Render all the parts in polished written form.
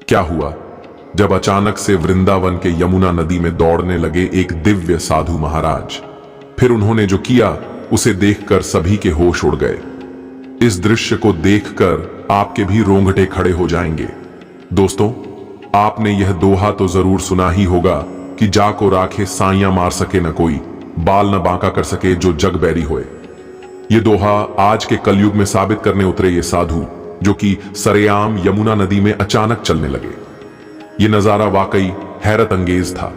क्या हुआ? जब अचानक से वृंदावन के यमुना नदी में दौड़ने लगे एक दिव्य साधु महाराज। फिर उन्होंने जो किया उसे देखकर सभी के होश उड़ गए। इस दृश्य को देखकर आपके भी रोंगटे खड़े हो जाएंगे। दोस्तों, आपने यह दोहा तो जरूर सुना ही होगा कि जा को राखे साइयां मार सके न कोई, बाल न बांका कर सके जो जग बैरी होए। ये दोहा आज के कलयुग में साबित करने उतरे ये साधु, जो कि सरेआम यमुना नदी में अचानक चलने लगे। ये नजारा वाकई हैरत अंगेज था,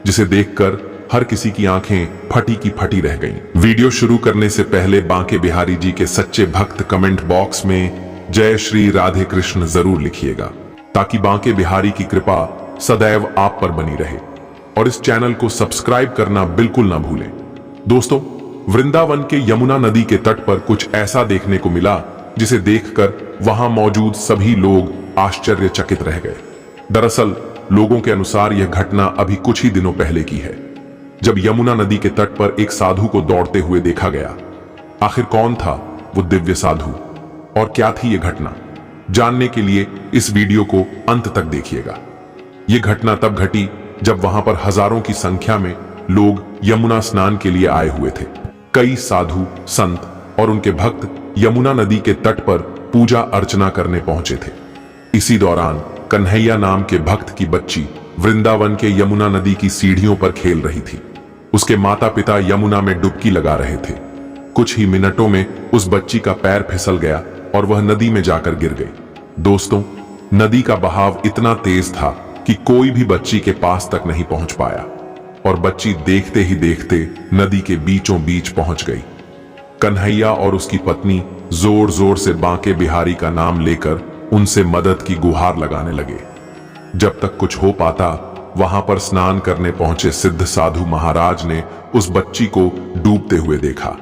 जिसे देखकर हर किसी की आंखें फटी की फटी रह गईं। वीडियो शुरू करने से पहले बांके बिहारी जी के सच्चे भक्त कमेंट बॉक्स में जय श्री राधे कृष्ण जरूर लिखिएगा, ताकि बांके बिहारी की कृपा सदैव आप पर बनी रहे। और इस चैनल को सब्सक्राइब करना बिल्कुल ना भूलें। दोस्तों, वृंदावन के यमुना नदी के तट पर कुछ ऐसा देखने को मिला जिसे देखकर वहां मौजूद सभी लोग आश्चर्यचकित रह गए। दरअसल लोगों के अनुसार यह घटना अभी कुछ ही दिनों पहले की है, जब यमुना नदी के तट पर एक साधु को दौड़ते हुए देखा गया। आखिर कौन था वो दिव्य साधु और क्या थी यह घटना? जानने के लिए इस वीडियो को अंत तक देखिएगा। यह घटना तब घटी जब वहां पर हजारों की संख्या में लोग यमुना स्नान के लिए आए हुए थे। कई साधु, संत और उनके भक्त यमुना नदी के तट पर पूजा अर्चना करने पहुंचे थे। इसी दौरान कन्हैया नाम के भक्त की बच्ची वृंदावन के यमुना नदी की सीढ़ियों पर खेल रही थी। उसके माता पिता यमुना में डुबकी लगा रहे थे। कुछ ही मिनटों में उस बच्ची का पैर फिसल गया और वह नदी में जाकर गिर गई। दोस्तों, नदी का बहाव इतना तेज था कि कोई भी बच्ची के पास तक नहीं पहुंच पाया और बच्ची देखते ही देखते नदी के बीचों बीच पहुंच गई। कन्हैया और उसकी पत्नी जोर जोर से बांके बिहारी का नाम लेकर उनसे मदद की गुहार लगाने लगे। जब तक कुछ हो पाता, वहां पर स्नान करने पहुंचे सिद्ध साधु महाराज ने उस बच्ची को डूबते हुए देखा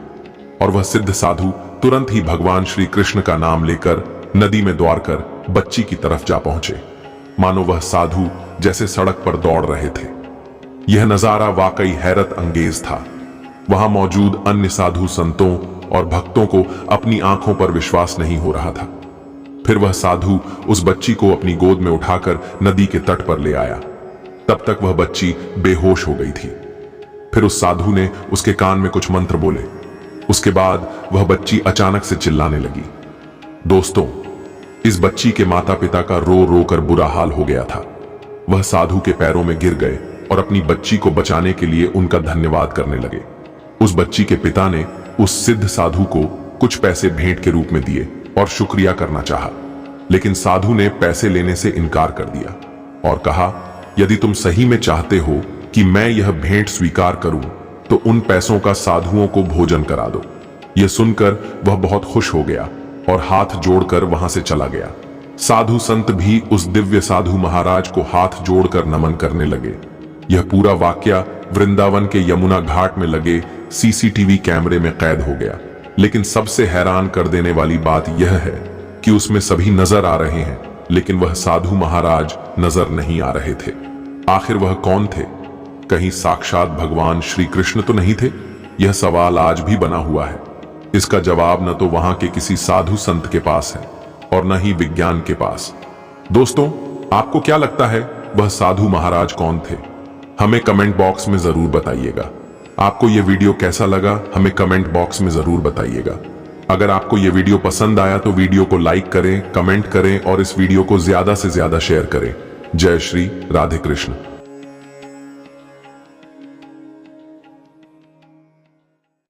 और वह सिद्ध साधु तुरंत ही भगवान श्री कृष्ण का नाम लेकर नदी में दौड़कर बच्ची की तरफ जा पहुंचे, मानो वह साधु जैसे सड़क पर दौड़ रहे थे। यह नजारा वाकई हैरत अंगेज था। वहां मौजूद अन्य साधु संतों और भक्तों को अपनी आंखों पर विश्वास नहीं हो रहा था। फिर वह साधु उस बच्ची को अपनी गोद में उठाकर नदी के तट पर ले आया। तब तक वह बच्ची बेहोश हो गई थी। फिर उस साधु ने उसके कान में कुछ मंत्र बोले। उसके बाद वह बच्ची अचानक से चिल्लाने लगी। दोस्तों, इस बच्ची के माता पिता का रो रो कर बुरा हाल हो गया था। वह साधु के पैरों में गिर गए और अपनी बच्ची को बचाने के लिए उनका धन्यवाद करने लगे। उस बच्ची के पिता ने उस सिद्ध साधु को कुछ पैसे भेंट के रूप में दिए और शुक्रिया करना चाहा, लेकिन साधु ने पैसे लेने से इनकार कर दिया और कहा, यदि तुम सही में चाहते हो कि मैं यह भेंट स्वीकार करूं, तो उन पैसों का साधुओं को भोजन करा दो। यह सुनकर वह बहुत खुश हो गया और हाथ जोड़कर वहां से चला गया। साधु संत भी उस दिव्य साधु महाराज को हाथ जोड़कर नमन करने लगे। यह पूरा वाकया वृंदावन के यमुना घाट में लगे सीसीटीवी कैमरे में कैद हो गया। लेकिन सबसे हैरान कर देने वाली बात यह है कि उसमें सभी नजर आ रहे हैं, लेकिन वह साधु महाराज नजर नहीं आ रहे थे। आखिर वह कौन थे? कहीं साक्षात भगवान श्री कृष्ण तो नहीं थे? यह सवाल आज भी बना हुआ है। इसका जवाब न तो वहां के किसी साधु संत के पास है और न ही विज्ञान के पास। दोस्तों, आपको क्या लगता है वह साधु महाराज कौन थे? हमें कमेंट बॉक्स में जरूर बताइएगा। आपको यह वीडियो कैसा लगा, हमें कमेंट बॉक्स में जरूर बताइएगा। अगर आपको यह वीडियो पसंद आया तो वीडियो को लाइक करें, कमेंट करें और इस वीडियो को ज्यादा से ज्यादा शेयर करें। जय श्री राधे कृष्ण।